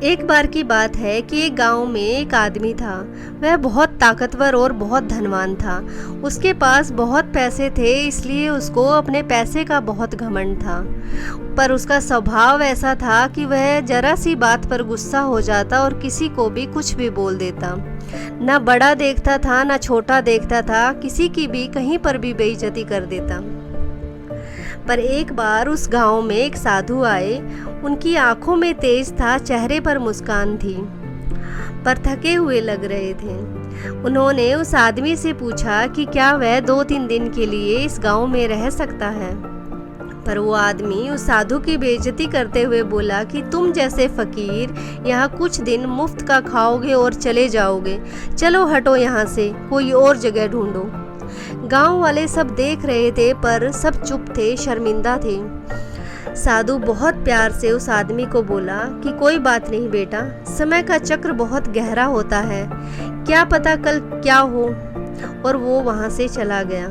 एक बार की बात है कि एक गांव में एक आदमी था। वह बहुत ताकतवर और बहुत धनवान था। उसके पास बहुत पैसे थे, इसलिए उसको अपने पैसे का बहुत घमंड था। पर उसका स्वभाव ऐसा था कि वह जरा सी बात पर गुस्सा हो जाता और किसी को भी कुछ भी बोल देता। ना बड़ा देखता था, ना छोटा देखता था, किसी की भी कहीं पर भी बेइज्जती कर देता। पर एक बार उस गांव में एक साधु आए। उनकी आंखों में तेज था, चेहरे पर मुस्कान थी, पर थके हुए लग रहे थे। उन्होंने उस आदमी से पूछा कि क्या वह 2-3 दिन के लिए इस गांव में रह सकता है। पर वो आदमी उस साधु की बेइज्जती करते हुए बोला कि तुम जैसे फकीर यहाँ कुछ दिन मुफ्त का खाओगे और चले जाओगे। चलो हटो यहाँ से, कोई और जगह ढूंढो। गांव वाले सब देख रहे थे, पर सब चुप थे, शर्मिंदा थे। साधु बहुत प्यार से उस आदमी को बोला कि कोई बात नहीं बेटा, समय का चक्र बहुत गहरा होता है, क्या पता कल क्या हो। और वो वहां से चला गया।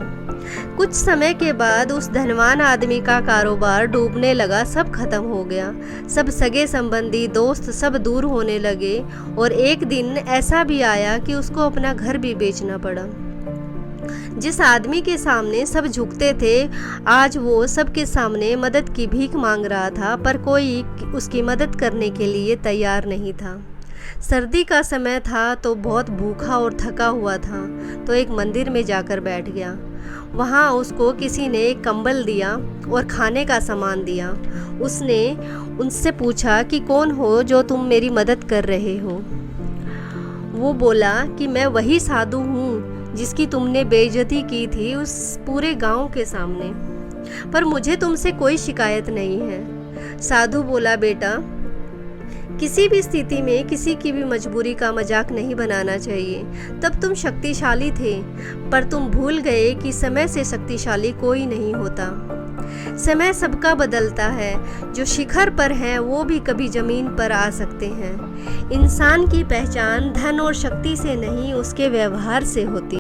कुछ समय के बाद उस धनवान आदमी का कारोबार डूबने लगा, सब खत्म हो गया। सब सगे संबंधी, दोस्त सब दूर होने लगे। और एक दिन ऐसा भी आया कि उसको अपना घर भी बेचना पड़ा। जिस आदमी के सामने सब झुकते थे, आज वो सबके सामने मदद की भीख मांग रहा था, पर कोई उसकी मदद करने के लिए तैयार नहीं था। सर्दी का समय था तो बहुत भूखा और थका हुआ था, तो एक मंदिर में जाकर बैठ गया। वहाँ उसको किसी ने एक कंबल दिया और खाने का सामान दिया। उसने उनसे पूछा कि कौन हो जो तुम मेरी मदद कर रहे हो। वो बोला कि मैं वही साधु हूँ जिसकी तुमने बेइज्जती की थी उस पूरे गांव के सामने, पर मुझे तुमसे कोई शिकायत नहीं है। साधु बोला बेटा, किसी भी स्थिति में किसी की भी मजबूरी का मजाक नहीं बनाना चाहिए। तब तुम शक्तिशाली थे, पर तुम भूल गए कि समय से शक्तिशाली कोई नहीं होता। समय सबका बदलता है, जो शिखर पर हैं वो भी कभी जमीन पर आ सकते हैं। इंसान की पहचान धन और शक्ति से नहीं, उसके व्यवहार से होती है।